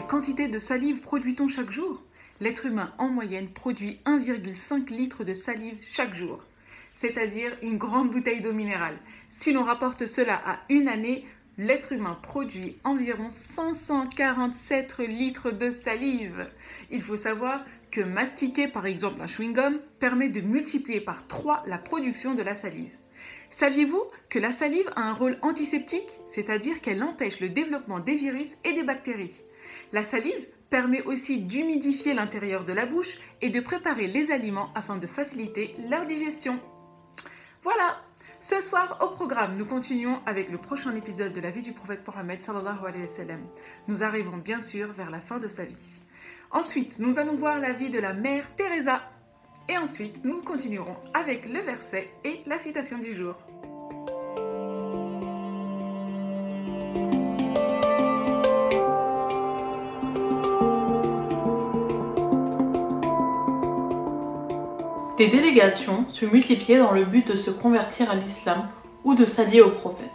quelle quantité de salive produit-on chaque jour? L'être humain, en moyenne, produit 1,5 litre de salive chaque jour, c'est-à-dire une grande bouteille d'eau minérale. Si l'on rapporte cela à une année, l'être humain produit environ 547 litres de salive. Il faut savoir que mastiquer par exemple un chewing-gum permet de multiplier par 3 la production de la salive. Saviez-vous que la salive a un rôle antiseptique, c'est-à-dire qu'elle empêche le développement des virus et des bactéries? La salive permet aussi d'humidifier l'intérieur de la bouche et de préparer les aliments afin de faciliter leur digestion. Voilà! Ce soir, au programme, nous continuons avec le prochain épisode de la vie du prophète Mohammed sallallahu alayhi wa sallam. Nous arrivons bien sûr vers la fin de sa vie. Ensuite, nous allons voir la vie de la mère Teresa. Et ensuite, nous continuerons avec le verset et la citation du jour. Des délégations se multipliaient dans le but de se convertir à l'islam ou de s'allier au prophète.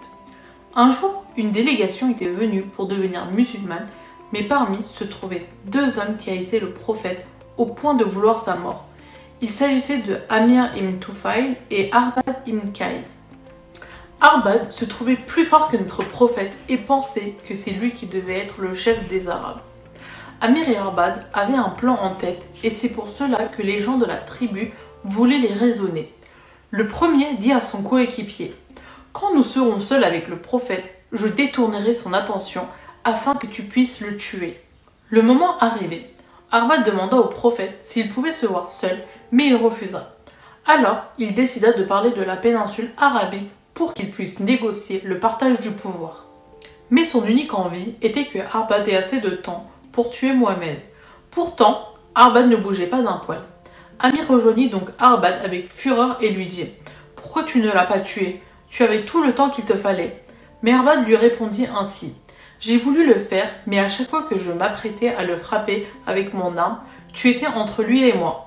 Un jour, une délégation était venue pour devenir musulmane, mais parmi se trouvaient 2 hommes qui haïssaient le prophète au point de vouloir sa mort. Il s'agissait de Amir ibn Tufail et Arbad ibn Qais. Arbad se trouvait plus fort que notre prophète et pensait que c'est lui qui devait être le chef des Arabes. Amir et Arbad avaient un plan en tête et c'est pour cela que les gens de la tribu voulaient les raisonner. Le premier dit à son coéquipier: « Quand nous serons seuls avec le prophète, je détournerai son attention afin que tu puisses le tuer. » Le moment arrivé, Arbad demanda au prophète s'il pouvait se voir seul, mais il refusa. Alors, il décida de parler de la péninsule arabique pour qu'il puisse négocier le partage du pouvoir. Mais son unique envie était que Arbad ait assez de temps pour tuer Mohammed. Pourtant, Arbad ne bougeait pas d'un poil. Amir rejoignit donc Arbad avec fureur et lui dit: « Pourquoi tu ne l'as pas tué? Tu avais tout le temps qu'il te fallait. » Mais Arbad lui répondit ainsi: « J'ai voulu le faire, mais à chaque fois que je m'apprêtais à le frapper avec mon arme, tu étais entre lui et moi. »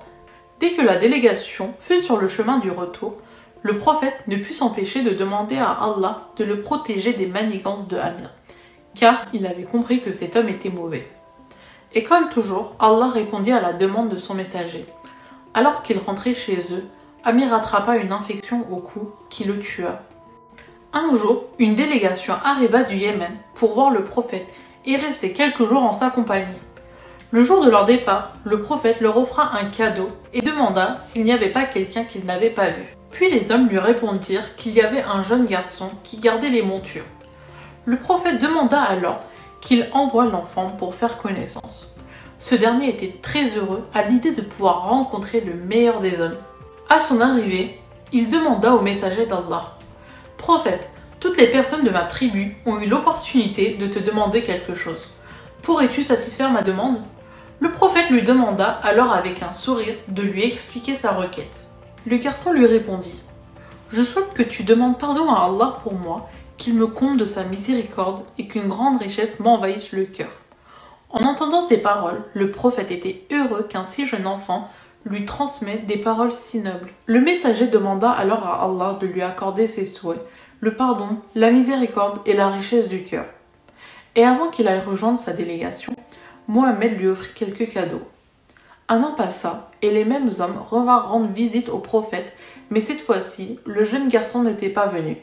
Dès que la délégation fut sur le chemin du retour, le prophète ne put s'empêcher de demander à Allah de le protéger des manigances de Amir, car il avait compris que cet homme était mauvais. Et comme toujours, Allah répondit à la demande de son messager. Alors qu'il rentrait chez eux, Amir attrapa une infection au cou qui le tua. Un jour, une délégation arriva du Yémen pour voir le prophète et rester quelques jours en sa compagnie. Le jour de leur départ, le prophète leur offra un cadeau et demanda s'il n'y avait pas quelqu'un qu'ils n'avaient pas vu. Puis les hommes lui répondirent qu'il y avait un jeune garçon qui gardait les montures. Le prophète demanda alors qu'il envoie l'enfant pour faire connaissance. Ce dernier était très heureux à l'idée de pouvoir rencontrer le meilleur des hommes. À son arrivée, il demanda au messager d'Allah: « Prophète, toutes les personnes de ma tribu ont eu l'opportunité de te demander quelque chose. Pourrais-tu satisfaire ma demande ?» Le prophète lui demanda alors avec un sourire de lui expliquer sa requête. Le garçon lui répondit: « Je souhaite que tu demandes pardon à Allah pour moi, qu'il me comble de sa miséricorde et qu'une grande richesse m'envahisse le cœur. » En entendant ces paroles, le prophète était heureux qu'un si jeune enfant lui transmette des paroles si nobles. Le messager demanda alors à Allah de lui accorder ses souhaits, le pardon, la miséricorde et la richesse du cœur. Et avant qu'il aille rejoindre sa délégation, Mohammed lui offrit quelques cadeaux. Un an passa et les mêmes hommes revinrent rendre visite au prophète, mais cette fois-ci, le jeune garçon n'était pas venu.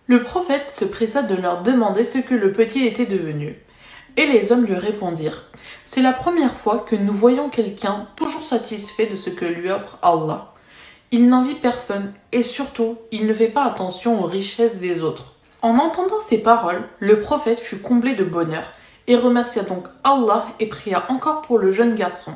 Le prophète se pressa de leur demander ce que le petit était devenu. Et les hommes lui répondirent: « C'est la première fois que nous voyons quelqu'un toujours satisfait de ce que lui offre Allah. Il n'envie personne et surtout, il ne fait pas attention aux richesses des autres. » En entendant ces paroles, le prophète fut comblé de bonheur et remercia donc Allah et pria encore pour le jeune garçon.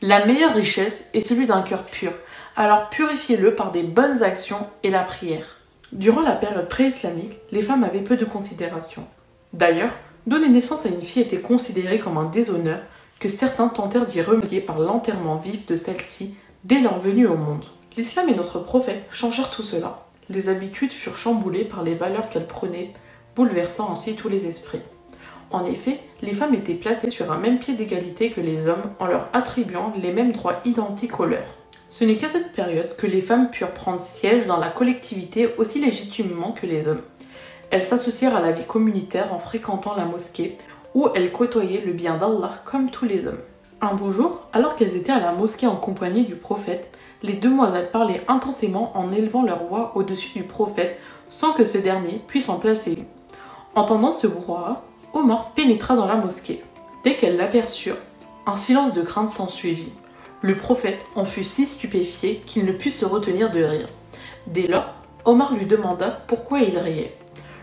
La meilleure richesse est celui d'un cœur pur, alors purifiez-le par des bonnes actions et la prière. Durant la période pré-islamique, les femmes avaient peu de considération. D'ailleurs, donner naissance à une fille était considéré comme un déshonneur que certains tentèrent d'y remédier par l'enterrement vif de celle-ci dès leur venue au monde. L'islam et notre prophète changèrent tout cela. Les habitudes furent chamboulées par les valeurs qu'elles prenaient, bouleversant ainsi tous les esprits. En effet, les femmes étaient placées sur un même pied d'égalité que les hommes en leur attribuant les mêmes droits identiques aux leurs. Ce n'est qu'à cette période que les femmes purent prendre siège dans la collectivité aussi légitimement que les hommes. Elles s'associèrent à la vie communautaire en fréquentant la mosquée, où elles côtoyaient le bien d'Allah comme tous les hommes. Un beau jour, alors qu'elles étaient à la mosquée en compagnie du prophète, les demoiselles parlaient intensément en élevant leur voix au-dessus du prophète sans que ce dernier puisse en placer une. Entendant ce brouhaha, Omar pénétra dans la mosquée. Dès qu'elles l'aperçurent, un silence de crainte s'ensuivit. Le prophète en fut si stupéfié qu'il ne put se retenir de rire. Dès lors, Omar lui demanda pourquoi il riait.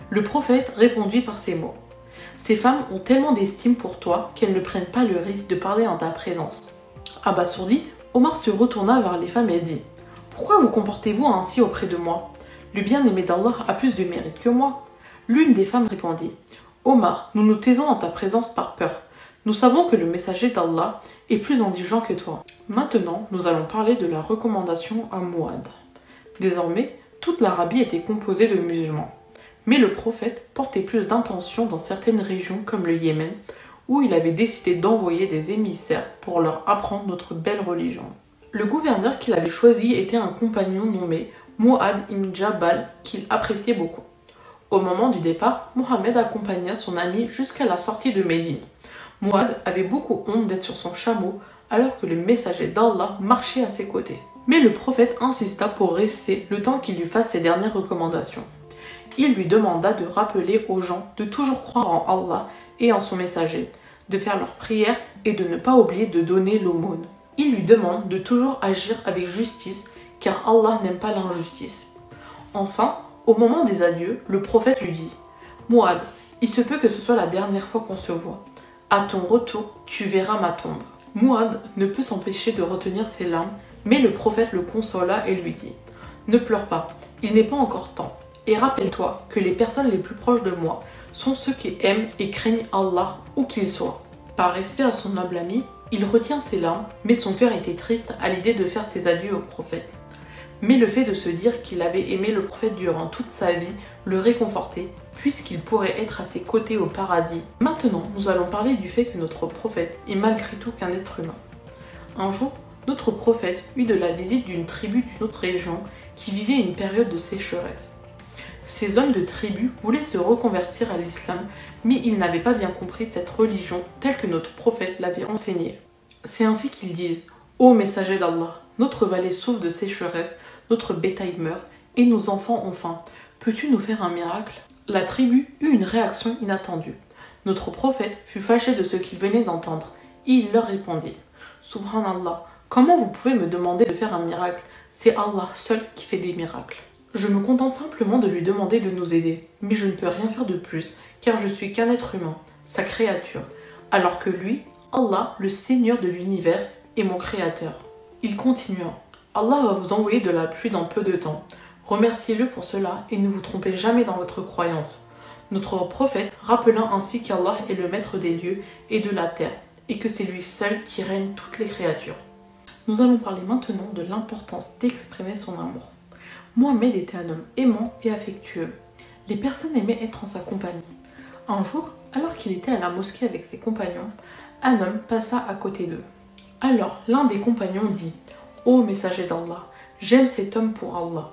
Le prophète répondit par ces mots. « Ces femmes ont tellement d'estime pour toi qu'elles ne prennent pas le risque de parler en ta présence. » Abasourdi, Omar se retourna vers les femmes et dit « Pourquoi vous comportez-vous ainsi auprès de moi? Le bien-aimé d'Allah a plus de mérite que moi. » L'une des femmes répondit « Omar, nous nous taisons en ta présence par peur. Nous savons que le messager d'Allah est plus indulgent que toi. Maintenant, nous allons parler de la recommandation à Mouad. » Désormais, toute l'Arabie était composée de musulmans. Mais le prophète portait plus d'intention dans certaines régions comme le Yémen, où il avait décidé d'envoyer des émissaires pour leur apprendre notre belle religion. Le gouverneur qu'il avait choisi était un compagnon nommé Mouad ibn Jabal qu'il appréciait beaucoup. Au moment du départ, Mohammed accompagna son ami jusqu'à la sortie de Médine. Mouad avait beaucoup honte d'être sur son chameau alors que le messager d'Allah marchait à ses côtés. Mais le prophète insista pour rester le temps qu'il lui fasse ses dernières recommandations. Il lui demanda de rappeler aux gens de toujours croire en Allah et en son messager, de faire leurs prières et de ne pas oublier de donner l'aumône. Il lui demande de toujours agir avec justice car Allah n'aime pas l'injustice. Enfin, au moment des adieux, le prophète lui dit « Mouad, il se peut que ce soit la dernière fois qu'on se voit. À ton retour, tu verras ma tombe. » Mouad ne peut s'empêcher de retenir ses larmes, mais le prophète le consola et lui dit « Ne pleure pas, il n'est pas encore temps. Et rappelle-toi que les personnes les plus proches de moi sont ceux qui aiment et craignent Allah où qu'ils soient. » Par respect à son noble ami, il retient ses larmes, mais son cœur était triste à l'idée de faire ses adieux au prophète. Mais le fait de se dire qu'il avait aimé le prophète durant toute sa vie le réconfortait, puisqu'il pourrait être à ses côtés au paradis. Maintenant, nous allons parler du fait que notre prophète est malgré tout qu'un être humain. Un jour, notre prophète eut de la visite d'une tribu d'une autre région qui vivait une période de sécheresse. Ces hommes de tribu voulaient se reconvertir à l'islam, mais ils n'avaient pas bien compris cette religion telle que notre prophète l'avait enseignée. C'est ainsi qu'ils disent « Ô messager d'Allah, notre vallée souffre de sécheresse, notre bétail meurt, et nos enfants ont faim. Peux-tu nous faire un miracle ?» La tribu eut une réaction inattendue. Notre prophète fut fâché de ce qu'il venait d'entendre, et il leur répondit « Subhanallah, comment vous pouvez me demander de faire un miracle? C'est Allah seul qui fait des miracles. » Je me contente simplement de lui demander de nous aider, mais je ne peux rien faire de plus, car je suis qu'un être humain, sa créature, alors que lui, Allah, le Seigneur de l'univers, est mon créateur. Il continua. Allah va vous envoyer de la pluie dans peu de temps. Remerciez-le pour cela et ne vous trompez jamais dans votre croyance. Notre prophète rappela ainsi qu'Allah est le maître des lieux et de la terre, et que c'est lui seul qui règne toutes les créatures. Nous allons parler maintenant de l'importance d'exprimer son amour. Mohammed était un homme aimant et affectueux. Les personnes aimaient être en sa compagnie. Un jour, alors qu'il était à la mosquée avec ses compagnons, un homme passa à côté d'eux. Alors l'un des compagnons dit « Ô messager d'Allah, j'aime cet homme pour Allah. »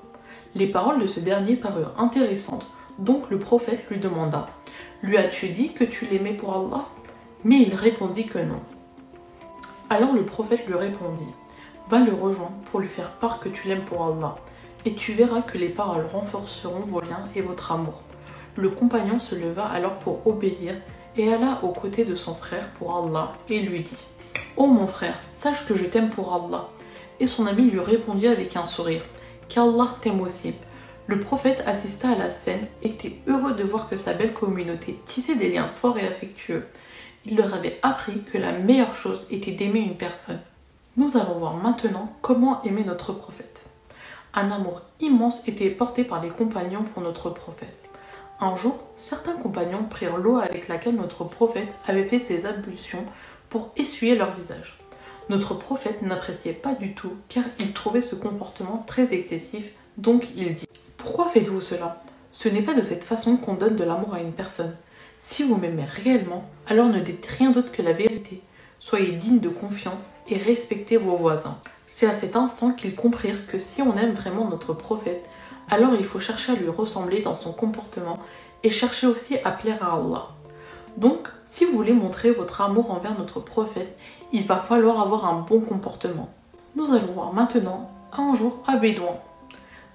Les paroles de ce dernier parurent intéressantes, donc le prophète lui demanda « Lui as-tu dit que tu l'aimais pour Allah ?» Mais il répondit que non. Alors le prophète lui répondit « Va le rejoindre pour lui faire part que tu l'aimes pour Allah. » Et tu verras que les paroles renforceront vos liens et votre amour. Le compagnon se leva alors pour obéir et alla aux côtés de son frère pour Allah et lui dit « Ô mon frère, sache que je t'aime pour Allah. » Et son ami lui répondit avec un sourire « Qu'Allah t'aime aussi. » Le prophète assista à la scène et était heureux de voir que sa belle communauté tissait des liens forts et affectueux. Il leur avait appris que la meilleure chose était d'aimer une personne. Nous allons voir maintenant comment aimer notre prophète. Un amour immense était porté par les compagnons pour notre prophète. Un jour, certains compagnons prirent l'eau avec laquelle notre prophète avait fait ses ablutions pour essuyer leur visage. Notre prophète n'appréciait pas du tout car il trouvait ce comportement très excessif, donc il dit « Pourquoi faites-vous cela? Ce n'est pas de cette façon qu'on donne de l'amour à une personne. Si vous m'aimez réellement, alors ne dites rien d'autre que la vérité. Soyez digne de confiance et respectez vos voisins. » C'est à cet instant qu'ils comprirent que si on aime vraiment notre prophète, alors il faut chercher à lui ressembler dans son comportement et chercher aussi à plaire à Allah. Donc, Si vous voulez montrer votre amour envers notre prophète, il va falloir avoir un bon comportement. Nous allons voir maintenant un jour un bédouin.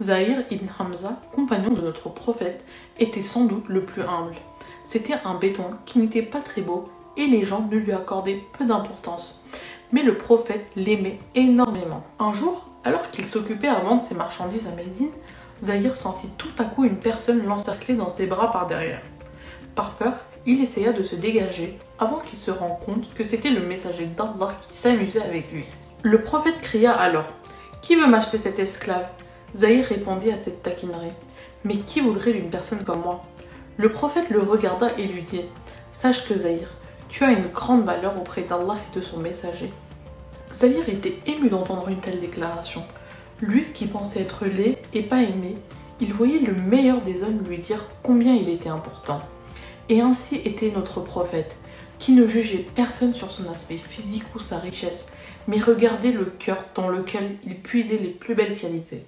Zahir ibn Hamza, compagnon de notre prophète, était sans doute le plus humble. C'était un bédouin qui n'était pas très beau et les gens ne lui accordaient peu d'importance. Mais le prophète l'aimait énormément. Un jour, alors qu'il s'occupait à vendre ses marchandises à Médine, Zahir sentit tout à coup une personne l'encercler dans ses bras par derrière. Par peur, il essaya de se dégager avant qu'il se rende compte que c'était le messager d'Allah qui s'amusait avec lui. Le prophète cria alors « Qui veut m'acheter cet esclave ?» Zahir répondit à cette taquinerie « Mais qui voudrait d'une personne comme moi ?» Le prophète le regarda et lui dit « Sache que Zahir, tu as une grande valeur auprès d'Allah et de son messager. » Zahir était ému d'entendre une telle déclaration. Lui qui pensait être laid et pas aimé, il voyait le meilleur des hommes lui dire combien il était important. Et ainsi était notre prophète, qui ne jugeait personne sur son aspect physique ou sa richesse, mais regardait le cœur dans lequel il puisait les plus belles qualités.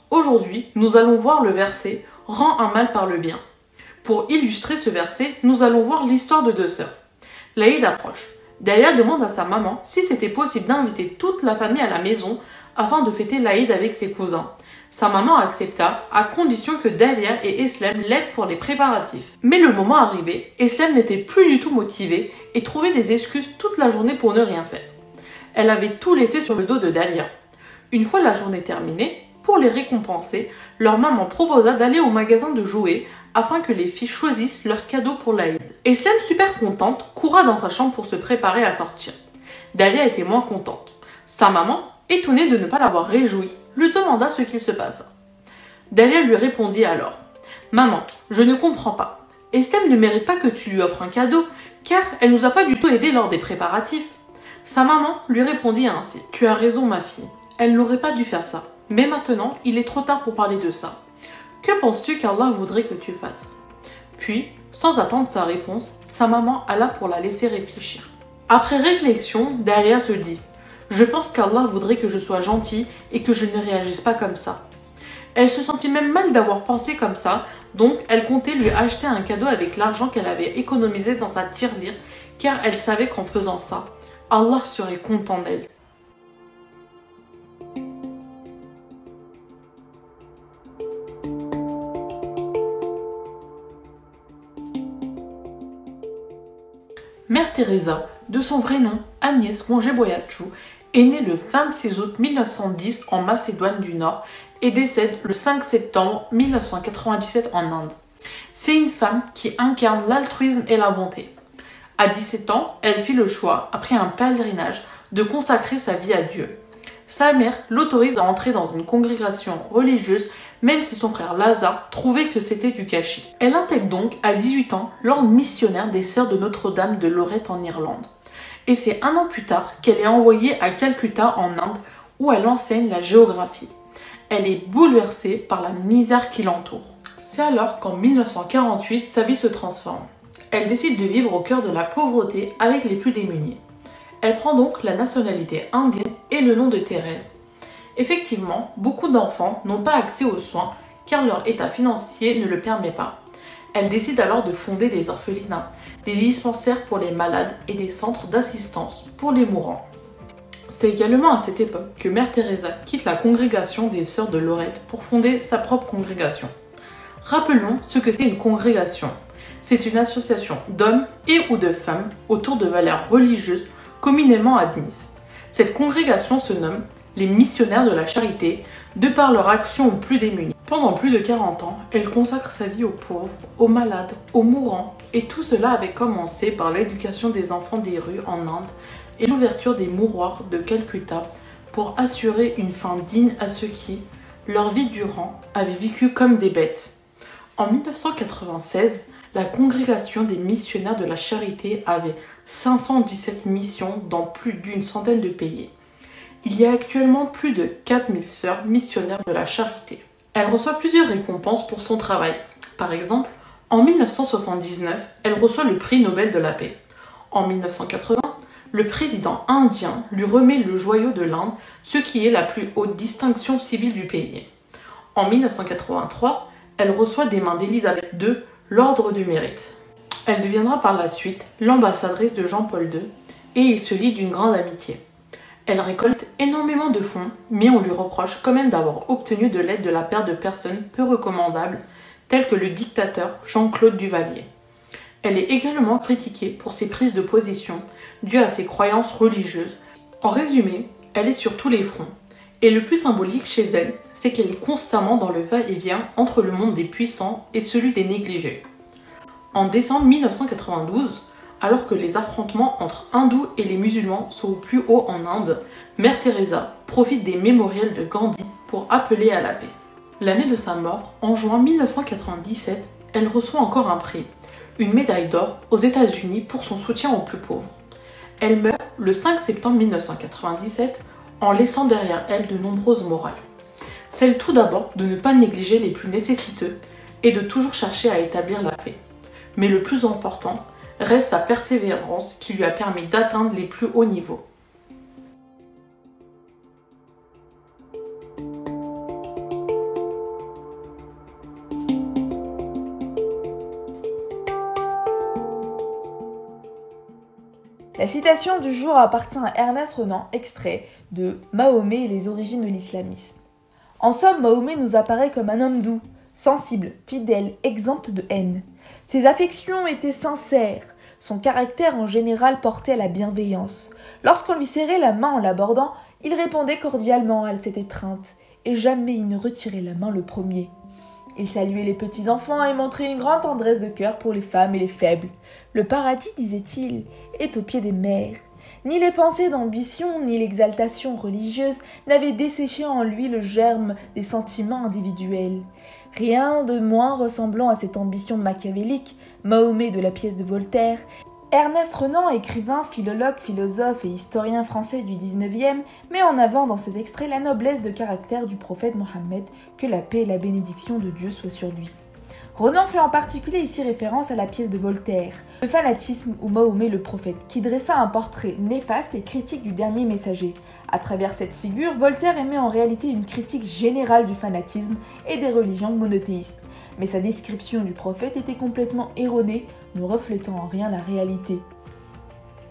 Aujourd'hui, nous allons voir le verset « Rends un mal par le bien ». Pour illustrer ce verset, nous allons voir l'histoire de deux sœurs. L'Aïd approche. Dalia demande à sa maman si c'était possible d'inviter toute la famille à la maison afin de fêter l'Aïd avec ses cousins. Sa maman accepta, à condition que Dalia et Eslem l'aident pour les préparatifs. Mais le moment arrivé, Eslem n'était plus du tout motivée et trouvait des excuses toute la journée pour ne rien faire. Elle avait tout laissé sur le dos de Dalia. Une fois la journée terminée, pour les récompenser, leur maman proposa d'aller au magasin de jouets afin que les filles choisissent leurs cadeaux pour l'Aïd. Eslem, super contente, coura dans sa chambre pour se préparer à sortir. Dalia était moins contente. Sa maman, étonnée de ne pas l'avoir réjouie, lui demanda ce qu'il se passa. Dalia lui répondit alors « Maman, je ne comprends pas. Eslem ne mérite pas que tu lui offres un cadeau, car elle nous a pas du tout aidé lors des préparatifs. » Sa maman lui répondit ainsi « Tu as raison ma fille, elle n'aurait pas dû faire ça. Mais maintenant, il est trop tard pour parler de ça. Que penses-tu qu'Allah voudrait que tu fasses ?» Puis, sans attendre sa réponse, sa maman alla pour la laisser réfléchir. Après réflexion, Dalia se dit « Je pense qu'Allah voudrait que je sois gentille et que je ne réagisse pas comme ça. » Elle se sentit même mal d'avoir pensé comme ça, donc elle comptait lui acheter un cadeau avec l'argent qu'elle avait économisé dans sa tirelire, car elle savait qu'en faisant ça, Allah serait content d'elle. Mère Teresa, de son vrai nom Agnès Mongeboyachou, est née le 26 août 1910 en Macédoine du Nord et décède le 5 septembre 1997 en Inde. C'est une femme qui incarne l'altruisme et la bonté. À 17 ans, elle fit le choix, après un pèlerinage, de consacrer sa vie à Dieu. Sa mère l'autorise à entrer dans une congrégation religieuse, même si son frère Lazare trouvait que c'était du gâchis. Elle intègre donc à 18 ans l'ordre missionnaire des Sœurs de Notre-Dame de Lorette en Irlande. Et c'est un an plus tard qu'elle est envoyée à Calcutta en Inde, où elle enseigne la géographie. Elle est bouleversée par la misère qui l'entoure. C'est alors qu'en 1948, sa vie se transforme. Elle décide de vivre au cœur de la pauvreté avec les plus démunis. Elle prend donc la nationalité indienne et le nom de Thérèse. Effectivement, beaucoup d'enfants n'ont pas accès aux soins car leur état financier ne le permet pas. Elle décide alors de fonder des orphelinats, des dispensaires pour les malades et des centres d'assistance pour les mourants. C'est également à cette époque que Mère Teresa quitte la congrégation des Sœurs de Lorette pour fonder sa propre congrégation. Rappelons ce que c'est une congrégation. C'est une association d'hommes et ou de femmes autour de valeurs religieuses communément admises. Cette congrégation se nomme les missionnaires de la charité, de par leur action aux plus démunis. Pendant plus de 40 ans, elle consacre sa vie aux pauvres, aux malades, aux mourants, et tout cela avait commencé par l'éducation des enfants des rues en Inde et l'ouverture des mouroirs de Calcutta pour assurer une fin digne à ceux qui, leur vie durant, avaient vécu comme des bêtes. En 1996, la congrégation des missionnaires de la charité avait 517 missions dans plus d'une centaine de pays. Il y a actuellement plus de 4000 sœurs missionnaires de la charité. Elle reçoit plusieurs récompenses pour son travail. Par exemple, en 1979, elle reçoit le prix Nobel de la paix. En 1980, le président indien lui remet le joyau de l'Inde, ce qui est la plus haute distinction civile du pays. En 1983, elle reçoit des mains d'Élisabeth II l'Ordre du Mérite. Elle deviendra par la suite l'ambassadrice de Jean-Paul II et ils se lient d'une grande amitié. Elle récolte énormément de fonds, mais on lui reproche quand même d'avoir obtenu de l'aide de la part de personnes peu recommandables, telles que le dictateur Jean-Claude Duvalier. Elle est également critiquée pour ses prises de position dues à ses croyances religieuses. En résumé, elle est sur tous les fronts. Et le plus symbolique chez elle, c'est qu'elle est constamment dans le va-et-vient entre le monde des puissants et celui des négligés. En décembre 1992, alors que les affrontements entre hindous et les musulmans sont au plus haut en Inde, Mère Teresa profite des mémorials de Gandhi pour appeler à la paix. L'année de sa mort, en juin 1997, elle reçoit encore un prix, une médaille d'or aux États-Unis pour son soutien aux plus pauvres. Elle meurt le 5 septembre 1997 en laissant derrière elle de nombreuses morales. Celle tout d'abord de ne pas négliger les plus nécessiteux et de toujours chercher à établir la paix. Mais le plus important reste sa persévérance qui lui a permis d'atteindre les plus hauts niveaux. La citation du jour appartient à Ernest Renan, extrait de Mahomet et les origines de l'islamisme. En somme, Mahomet nous apparaît comme un homme doux, sensible, fidèle, exempt de haine. Ses affections étaient sincères, son caractère en général portait à la bienveillance. Lorsqu'on lui serrait la main en l'abordant, il répondait cordialement à cette étreinte, et jamais il ne retirait la main le premier. Il saluait les petits-enfants et montrait une grande tendresse de cœur pour les femmes et les faibles. Le paradis, disait-il, est au pied des mers. Ni les pensées d'ambition, ni l'exaltation religieuse n'avaient desséché en lui le germe des sentiments individuels. Rien de moins ressemblant à cette ambition machiavélique, Mahomet de la pièce de Voltaire, Ernest Renan, écrivain, philologue, philosophe et historien français du XIXe, met en avant dans cet extrait la noblesse de caractère du prophète Mohammed, que la paix et la bénédiction de Dieu soient sur lui. Renan fait en particulier ici référence à la pièce de Voltaire, Le fanatisme ou Mahomet le prophète, qui dressa un portrait néfaste et critique du dernier messager. À travers cette figure, Voltaire émet en réalité une critique générale du fanatisme et des religions monothéistes. Mais sa description du prophète était complètement erronée, ne reflétant en rien la réalité.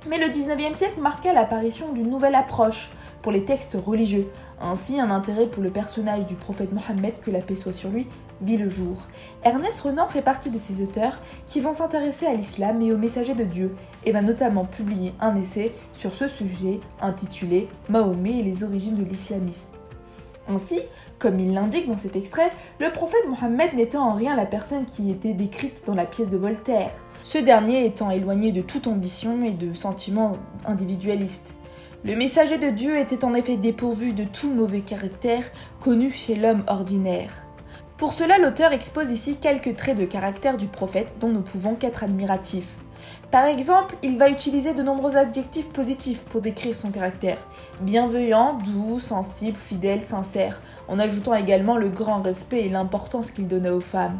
Mais le XIXe siècle marqua l'apparition d'une nouvelle approche pour les textes religieux. Ainsi, un intérêt pour le personnage du prophète Mohammed, que la paix soit sur lui, vit le jour. Ernest Renan fait partie de ces auteurs qui vont s'intéresser à l'islam et aux messagers de Dieu, et va notamment publier un essai sur ce sujet intitulé « Mahomet et les origines de l'islamisme ». Ainsi, comme il l'indique dans cet extrait, le prophète Mohammed n'était en rien la personne qui était décrite dans la pièce de Voltaire, ce dernier étant éloigné de toute ambition et de sentiments individualistes. Le messager de Dieu était en effet dépourvu de tout mauvais caractère connu chez l'homme ordinaire. Pour cela, l'auteur expose ici quelques traits de caractère du prophète dont nous pouvons qu'être admiratifs. Par exemple, il va utiliser de nombreux adjectifs positifs pour décrire son caractère. Bienveillant, doux, sensible, fidèle, sincère, en ajoutant également le grand respect et l'importance qu'il donnait aux femmes.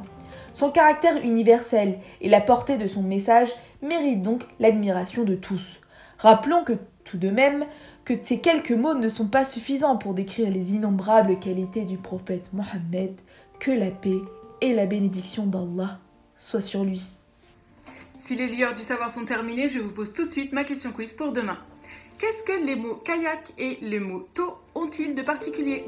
Son caractère universel et la portée de son message méritent donc l'admiration de tous. Rappelons que, tout de même, que ces quelques mots ne sont pas suffisants pour décrire les innombrables qualités du prophète Mohammed, que la paix et la bénédiction d'Allah soient sur lui. Si les lieurs du savoir sont terminés, je vous pose tout de suite ma question quiz pour demain. Qu'est-ce que les mots kayak et les mots taux ont-ils de particulier ?